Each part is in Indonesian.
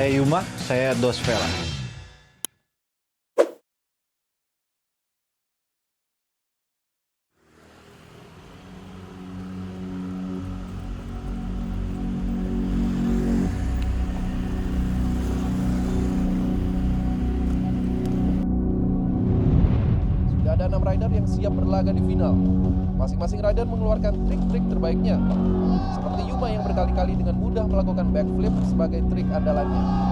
Saya Yuma, saya Dos Vela. Sudah ada 6 rider yang siap berlaga di final. Masing-masing rider mengeluarkan trik-trik terbaiknya. Seperti Yuma yang berkali-kali dengan mudah melakukan backflip sebagai trik andalannya.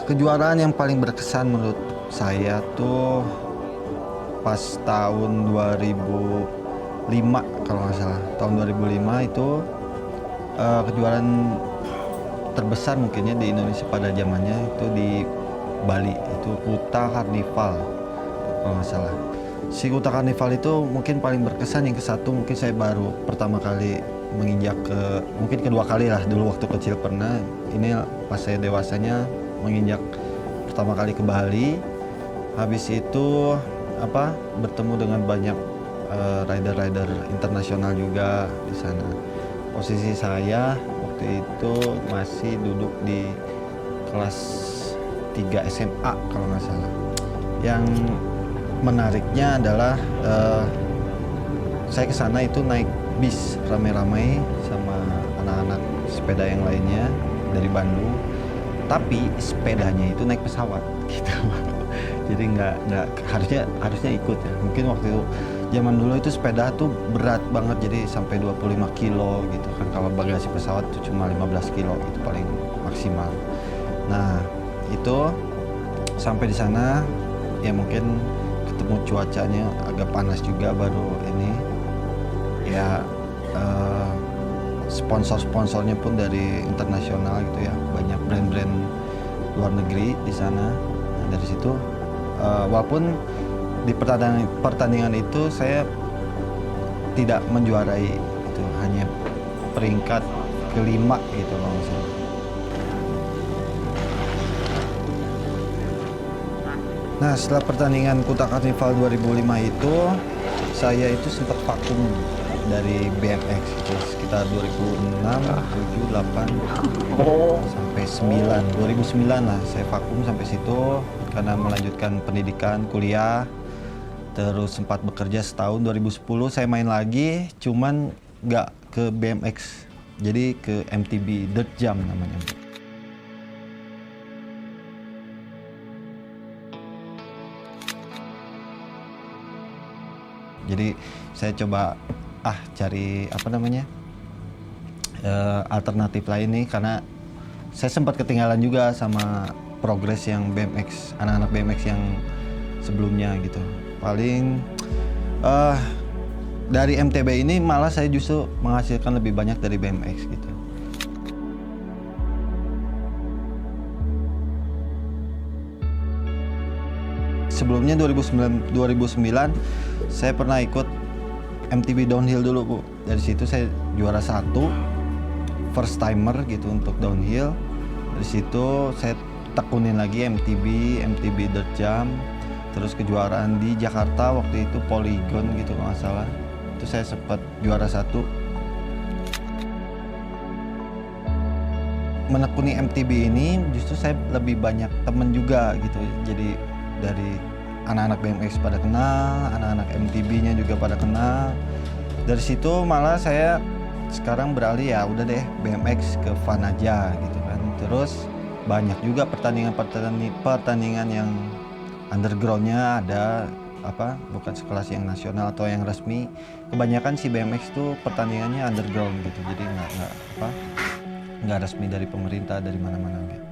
Kejuaraan yang paling berkesan menurut saya tuh pas tahun 2005 kalau nggak salah. Tahun 2005 itu kejuaraan terbesar mungkinnya di Indonesia pada zamannya itu di Bali, itu Kuta Karnival kalau nggak salah. Si Kuta Karnival itu mungkin paling berkesan. Yang ke satu mungkin saya baru pertama kali menginjak mungkin kedua kali lah, dulu waktu kecil pernah, ini pas saya dewasanya menginjak pertama kali ke Bali. Habis itu bertemu dengan banyak rider-rider internasional juga di sana. Posisi saya waktu itu masih duduk di kelas 3 SMA kalau nggak salah. Yang menariknya adalah saya ke sana itu naik bis rame-rame sama anak-anak sepeda yang lainnya dari Bandung. Tapi sepedanya itu naik pesawat gitu. Jadi nggak harusnya ikut ya. Mungkin waktu itu zaman dulu itu sepeda tuh berat banget, jadi sampai 25 kilo gitu kan. Kalau bagasi pesawat tuh cuma 15 kilo itu paling maksimal. Nah itu sampai di sana ya mungkin ketemu cuacanya agak panas juga, baru ini ya sponsor-sponsornya pun dari internasional gitu ya, banyak brand-brand luar negeri di sana. Nah, dari situ walaupun di pertandingan itu saya tidak menjuarai, itu hanya peringkat kelima gitu kalau misalnya. Nah setelah pertandingan Kuta Karnival 2005 itu saya itu sempat vakum dari BMX itu sekitar 2006, 7, 8 sampai 9. 2009 lah saya vakum sampai situ karena melanjutkan pendidikan kuliah. Terus sempat bekerja setahun. 2010 saya main lagi, cuman nggak ke BMX, jadi ke MTB Dirt Jam namanya. Jadi saya coba cari alternatif lain nih, karena saya sempat ketinggalan juga sama progres yang BMX, anak-anak BMX yang sebelumnya gitu. Paling dari MTB ini malah saya justru menghasilkan lebih banyak dari BMX gitu. Sebelumnya 2009 saya pernah ikut MTB downhill dulu Bu. Dari situ saya juara 1, first timer gitu untuk downhill. Dari situ saya tekunin lagi MTB Dirt Jam, terus kejuaraan di Jakarta waktu itu Polygon gitu kalau nggak salah. Itu saya sempat juara 1. Menekuni MTB ini justru saya lebih banyak temen juga gitu. Jadi dari anak-anak BMX pada kenal, anak-anak MTB-nya juga pada kenal. Dari situ malah saya sekarang beralih, ya udah deh BMX ke fun aja gitu kan. Terus banyak juga pertandingan yang underground-nya ada, bukan sekelas yang nasional atau yang resmi. Kebanyakan si BMX tuh pertandingannya underground gitu, jadi nggak resmi dari pemerintah, dari mana-mana gitu.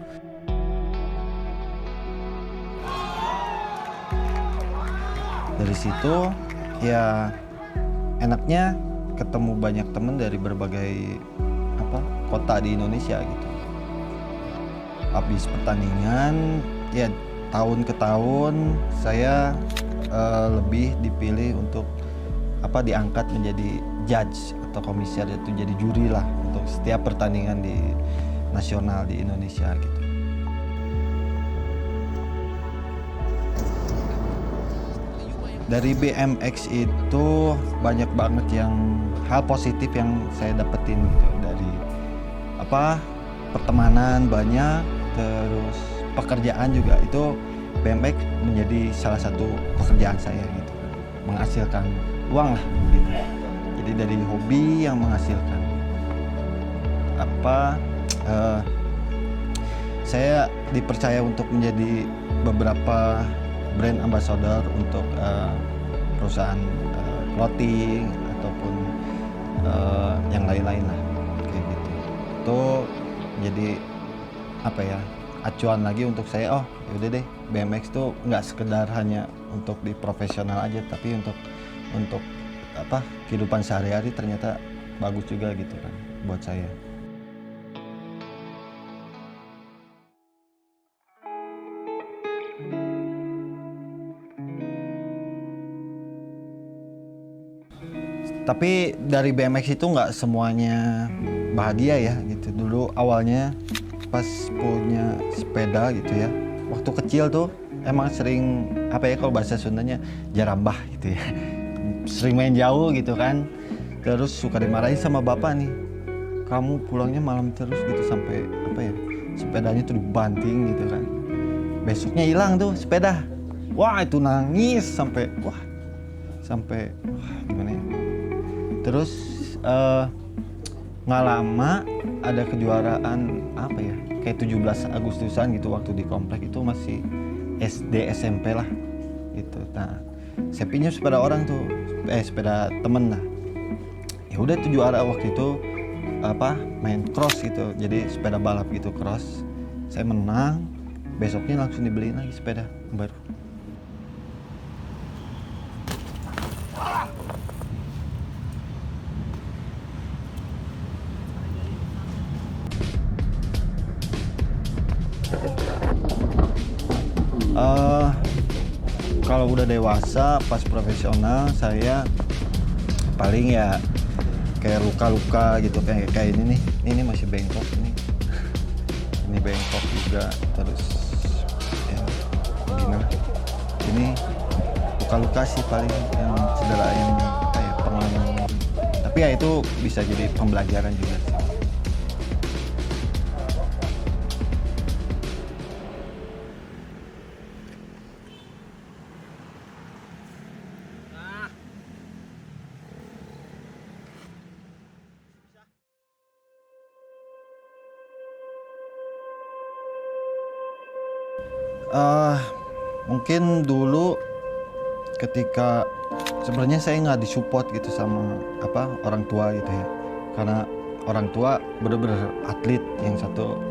Dari situ ya enaknya ketemu banyak temen dari berbagai kota di Indonesia gitu. Habis pertandingan ya tahun ke tahun saya lebih dipilih untuk diangkat menjadi judge atau komisar, itu jadi juri lah untuk setiap pertandingan di nasional di Indonesia gitu. Dari BMX itu banyak banget yang hal positif yang saya dapetin gitu, dari pertemanan banyak, terus pekerjaan juga. Itu BMX menjadi salah satu pekerjaan saya gitu, menghasilkan uang lah gitu. Jadi dari hobi yang menghasilkan saya dipercaya untuk menjadi beberapa brand ambassador untuk perusahaan clothing ataupun yang lain-lain lah kayak gitu. Itu jadi acuan lagi untuk saya, yaudah deh, BMX tuh nggak sekedar hanya untuk di profesional aja, tapi untuk kehidupan sehari-hari ternyata bagus juga gitu kan buat saya. Tapi dari BMX itu nggak semuanya bahagia ya gitu. Dulu awalnya pas punya sepeda gitu ya, waktu kecil tuh emang sering kalau bahasa Sundanya jarambah gitu ya. Sering main jauh gitu kan. Terus suka dimarahin sama bapak nih, kamu pulangnya malam terus gitu, sampai sepedanya tuh dibanting gitu kan. Besoknya hilang tuh sepeda. Wah, itu nangis sampai gimana ya. Terus nggak lama ada kejuaraan kayak 17 Agustusan gitu, waktu di komplek itu masih SD SMP lah gitu. Nah, saya pinjam sepeda orang tuh, sepeda temen lah. Ya udah tuh juara waktu itu main cross gitu, jadi sepeda balap gitu, cross. Saya menang, besoknya langsung dibeliin lagi sepeda baru. Kalau udah dewasa, pas profesional, saya paling ya kayak luka-luka gitu, kayak ini nih, ini masih bengkok nih, ini bengkok juga, terus ya gini, ini luka-luka sih paling yang cedera yang kayak pengalaman. Tapi ya itu bisa jadi pembelajaran juga sih. Mungkin dulu ketika sebenarnya saya nggak disupport gitu sama orang tua gitu ya, karena orang tua bener-bener atlet, yang satu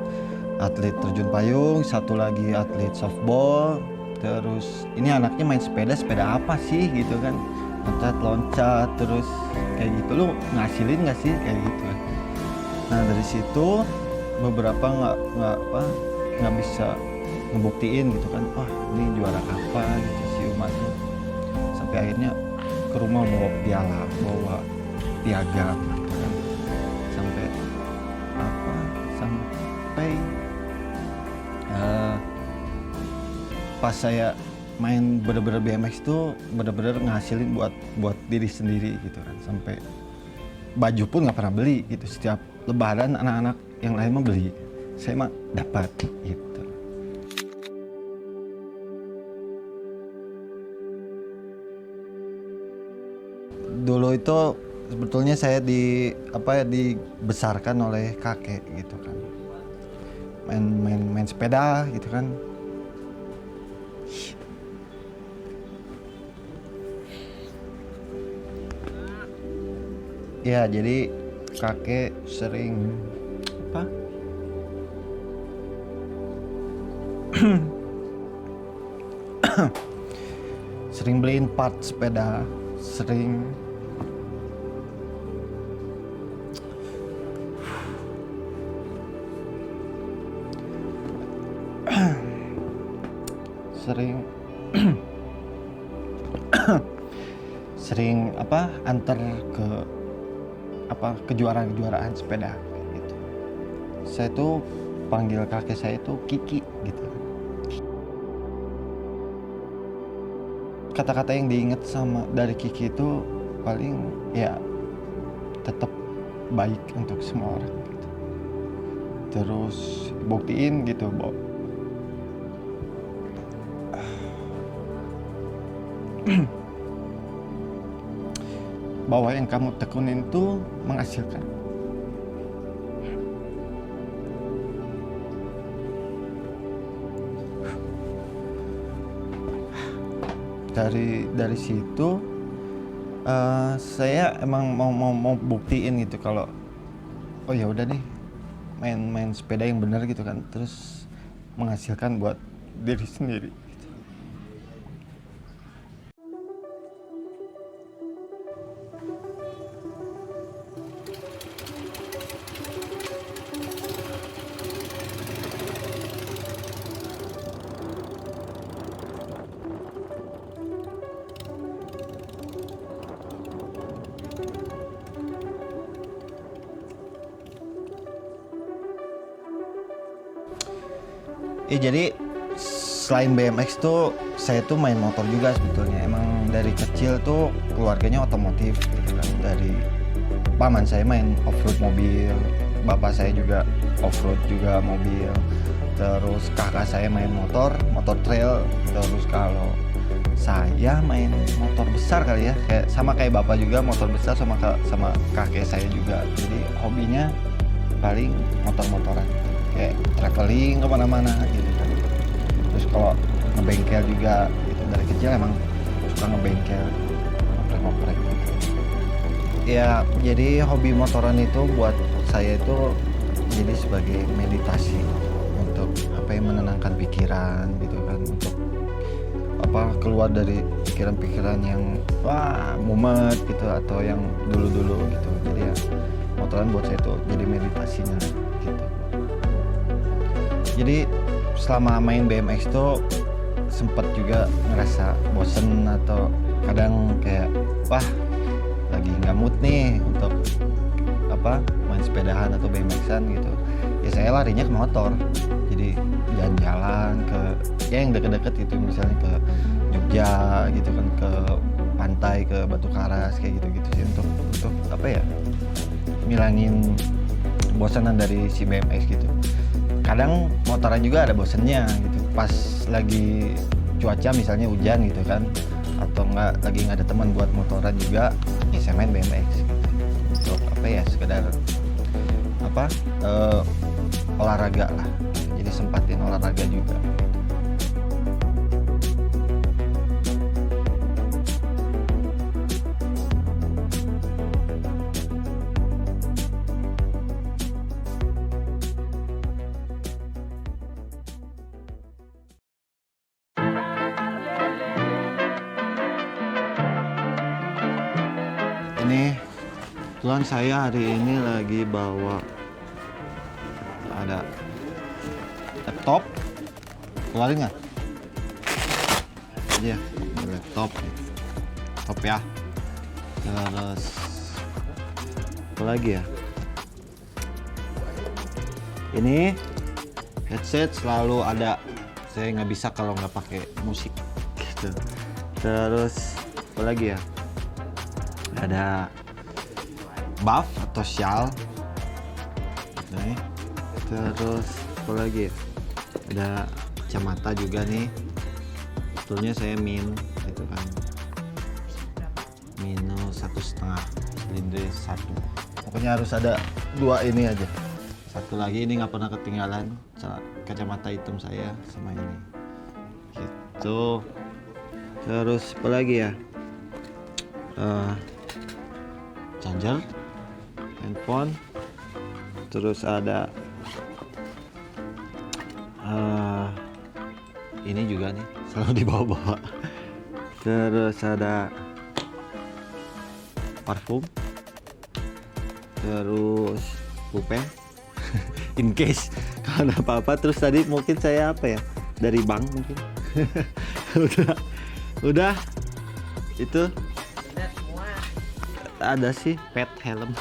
atlet terjun payung, satu lagi atlet softball, terus ini anaknya main sepeda apa sih gitu kan, loncat terus kayak gitu, lu ngasilin nggak sih kayak gitu kan. Nah dari situ beberapa nggak bisa ngebuktiin gitu kan, wah ini juara apa gitu si Uma tuh, sampai akhirnya ke rumah bawa piala, bawa piagam gitu kan, sampai pas saya main bener-bener BMX tuh bener-bener ngasilin buat diri sendiri gitu kan, sampai baju pun nggak pernah beli gitu, setiap lebaran anak-anak yang lain mah beli, saya mah dapat gitu. Dulu itu sebetulnya saya dibesarkan oleh kakek gitu kan, main sepeda gitu kan. Ya jadi kakek sering sering beliin part sepeda, sering sering sering antar ke kejuaraan sepeda gitu. Saya tuh panggil kakek saya itu Kiki gitu. Kata-kata yang diingat dari Kiki itu paling ya tetap baik untuk semua orang gitu. Terus buktiin gitu bahwa yang kamu tekunin itu menghasilkan. Dari situ saya emang mau buktiin gitu kalau oh ya udah nih main sepeda yang benar gitu kan, terus menghasilkan buat diri sendiri. Jadi selain BMX tuh saya tuh main motor juga sebetulnya. Emang dari kecil tuh keluarganya otomotif gitu kan. Dari paman saya main off-road mobil, bapak saya juga off-road juga mobil. Terus kakak saya main motor trail. Terus kalau saya main motor besar kali ya, sama kayak bapak juga motor besar, sama kakek saya juga. Jadi hobinya paling motor-motoran, kayak traveling kemana-mana gitu kan. Terus kalau ngebengkel juga gitu, dari kecil emang suka ngebengkel, ngoprek-ngoprek gitu. Ya jadi hobi motoran itu buat saya itu jadi sebagai meditasi untuk menenangkan pikiran gitu kan, untuk keluar dari pikiran-pikiran yang mumet gitu atau yang dulu-dulu gitu. Jadi ya motoran buat saya itu jadi meditasinya gitu. Jadi selama main BMX tuh sempet juga ngerasa bosen atau kadang kayak lagi nggak mood nih untuk main sepedahan atau BMX-an gitu. Ya saya larinya ke motor. Jadi jalan-jalan ke yang deket-deket gitu, misalnya ke Jogja gitu kan, ke pantai, ke Batu Karas kayak gitu-gitu sih, untuk ngilangin bosanan dari si BMX gitu. Kadang motoran juga ada bosennya gitu, pas lagi cuaca misalnya hujan gitu kan, atau lagi nggak ada teman buat motoran juga, ya saya main BMX gitu. Untuk sekedar olahraga lah, jadi sempatin olahraga juga. Ini Tuhan, saya hari ini lagi bawa ada laptop, keluarin nggak? Aja laptop ya. Terus apa lagi ya? Ini headset selalu ada, saya nggak bisa kalau nggak pakai musik gitu. Terus apa lagi ya? Ada buff atau shawl. Nih. Terus apa lagi ya? Ada kacamata juga nih. Sebetulnya saya gitu kan. Minus 1,5 silinder 1. Pokoknya harus ada 2 ini aja. Satu lagi ini nggak pernah ketinggalan, kacamata hitam saya sama ini. Gitu. Terus apa lagi ya? Charger, handphone, terus ada ini juga nih selalu dibawa-bawa. Terus ada parfum, terus pulpen in case Kalau ada apa-apa terus tadi mungkin saya apa ya? Dari bank mungkin. Udah. Itu Udah semua. ada sih pet helm.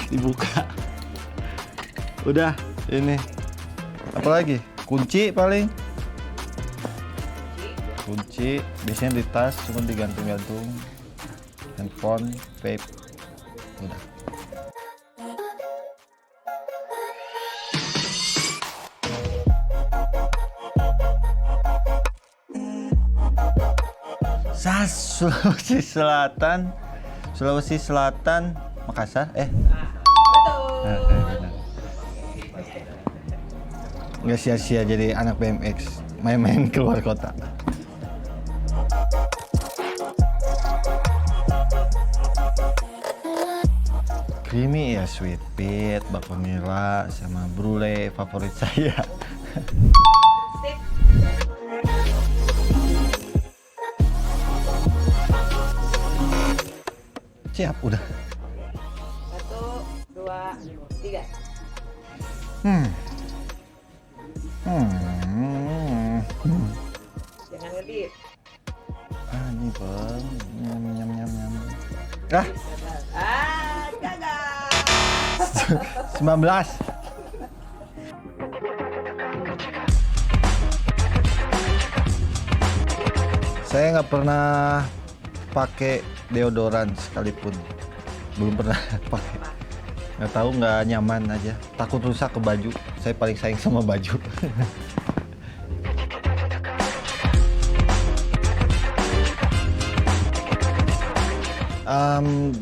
Dibuka. Udah, ini. Apalagi? Kunci paling. Kunci biasanya di tas cuma digantung-gantung. Handphone, vape. Udah. Sulawesi Selatan, Makassar. Betul. Benar. Nggak sia-sia jadi anak BMX, main-main keluar kota. Creamy ya, sweet pea, bakso merah, sama brulee favorit saya. Sip. Siap, udah. 1, 2, 3. Jangan ngedip. Ini bang, nyam. Gagal. 19. Saya nggak pernah pakai deodoran sekalipun, belum pernah pakai. Nggak tahu, nggak nyaman aja, takut rusak ke baju. Saya paling sayang sama baju.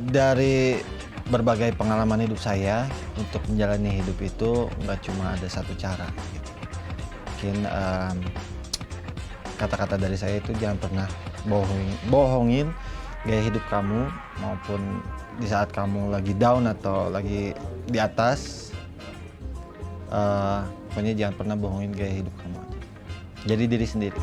Dari berbagai pengalaman hidup saya, untuk menjalani hidup itu nggak cuma ada satu cara gitu. Mungkin kata-kata dari saya itu jangan pernah bohongin gaya hidup kamu, maupun di saat kamu lagi down atau lagi di atas. Pokoknya jangan pernah bohongin gaya hidup kamu. Jadi diri sendiri.